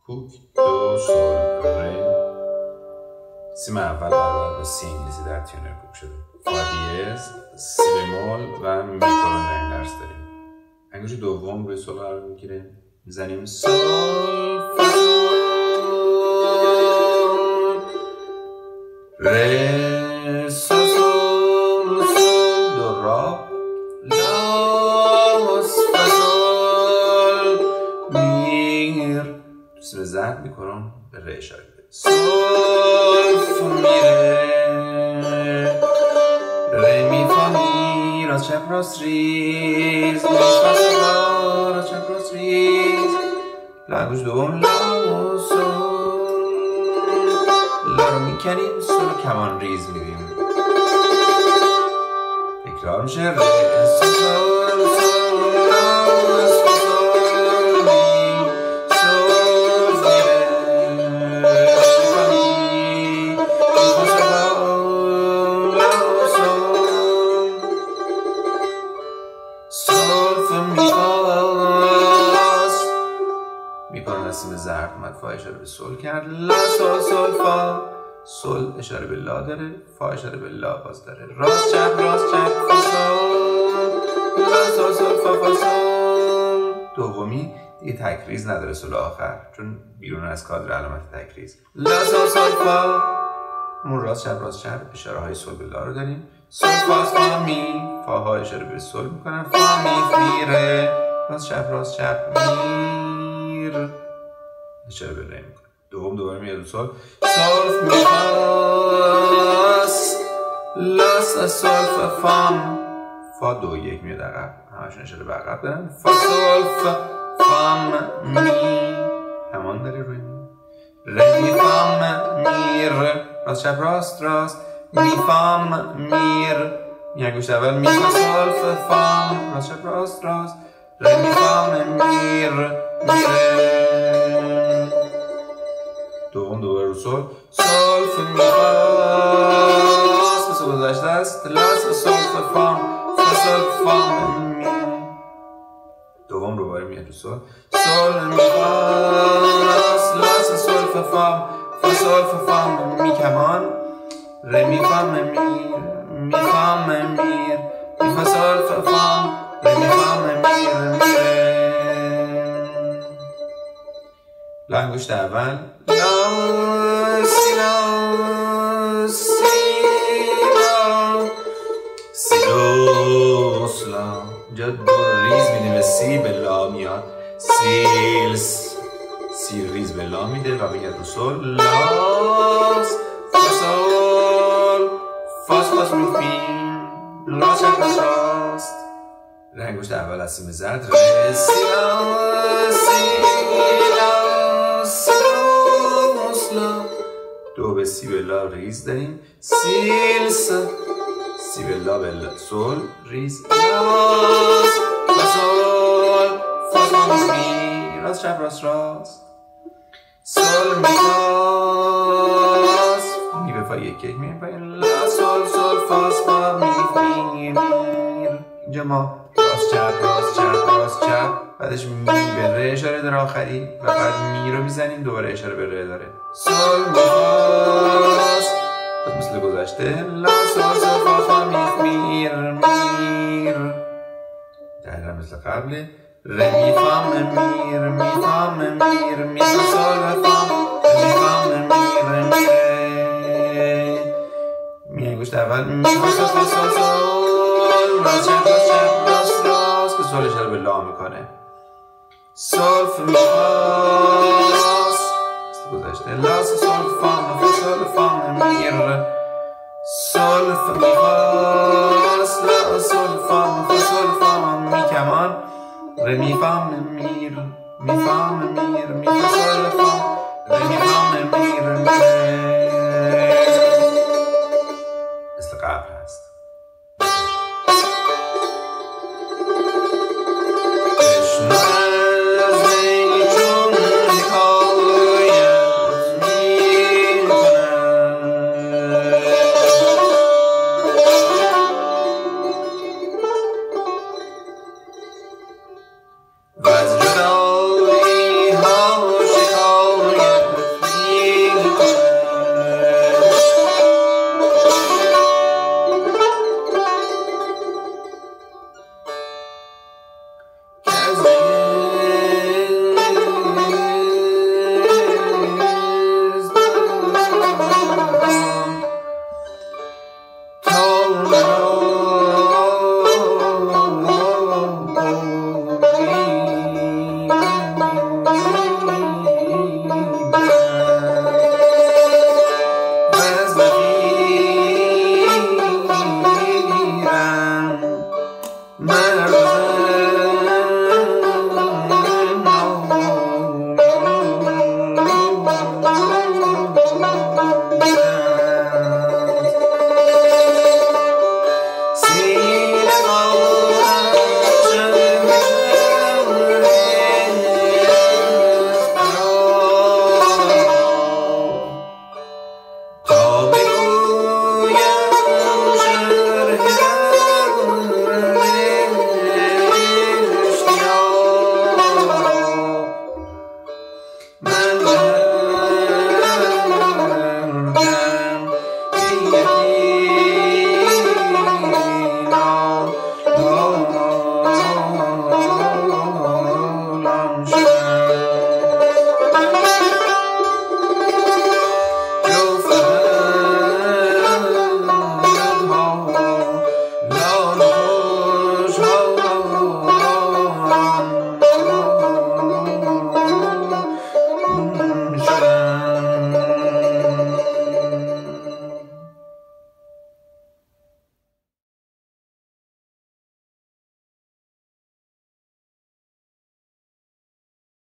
کوک دو سول ره. سیم اول برابر با سی انگلیسی در تیونر کوک شده. فا دیز، سی بمول و می کلون در این درس داریم. انگوش دوم روی سول قرار میگیره، میزنیم سول فا ره سول سول سول دو را لا فا سول میر. دوست به زد میکنم به ره اشاره بده. سول فا می ره می فا می راست چپ راست ریز می فا سول راست چپ راست ریز. لا انگوش دوم لا سول لا رو میکنیم، سول رو کمان ریز میدیم. تکرار میشه ره سول سول سول لا فا سول می سول می ره فا می فا سول لا سول سول فا می فاست. میکنم نسیم زرد اومد، فا اشاره به سول کرد، لا سول سول فا. سول اشاره به لا داره، فا اشاره به لا باز داره. راست چپ فا سول لا سول سول فا فا سول. دومی دیگه تکریز نداره سول آخر، چون بیرون از کادر علامت تکریز. لا سول سول فا. همون راست چپ اشاره های سول به لا رو داریم. سول فا فا می، فاها اشاره به سول میکنن. فا می میره، راست چپ میر اشاره به ره میکنه. دوم دوباره میاد رو سول. سول می فاس لا سول فا فام. فا دو یک میاد عقب، همشون اشاره به عقب دارن. فا سول فا فام می، همان داره روی می. ره می فام میر، راست چپ راست می فام میر. می انگشت اول می فا سول فا فام راست چپ راست ره می فام میر میره. دوم دوباره رو سول. سول فا می فاس مثل گذشته است. لا سول فا فام فا سول فام می. دوم دوباره میاد رو سول. سول می فاس لا سول فا فام فا سول فا فام می کمان. ره می فام میر می فام میر می فا سول فا فام ره می فام میر میره. لا انگشت اول لا سی لا سی لا سی دو لا. اینجا دو ریز میدیم به سی، به لا میاد. سیلس سی ریز به لا میده و میاد رو سول. لاس فا سول فاس می فیم لا چپ راست. ره انگشت اول از سیم زرد. ره سی لا سی لا سی لا. دو به سی به لا ریز داریم. سیلس سی به لا به سول ریز. لاس فا سول فا می راست چپ راست. سول می فاس می به فا یک می پایین. لا سول سول فاس فا می میر. اینجا ما راست چپ بعدش می به ره اشاره داره آخری و بعد می رو میزنیم، دوباره اشاره به ره داره. سول می فاس مثل گذشته. لا سول سول فا فا می میر دقیقا مثل قبله. ره می فام میر می فام میر می فا سول فام می فام میر میره. می انگشت اول می فا سول سول راست چپ که سول اشاره به لا میکنه. سول فا می فاس گذشته. لا سول فام فا سول فام میر. سول فا می فاس لا سول فام فا سول فام می کمان. ره می فام میر می فام میر می فا سول فام ره می فام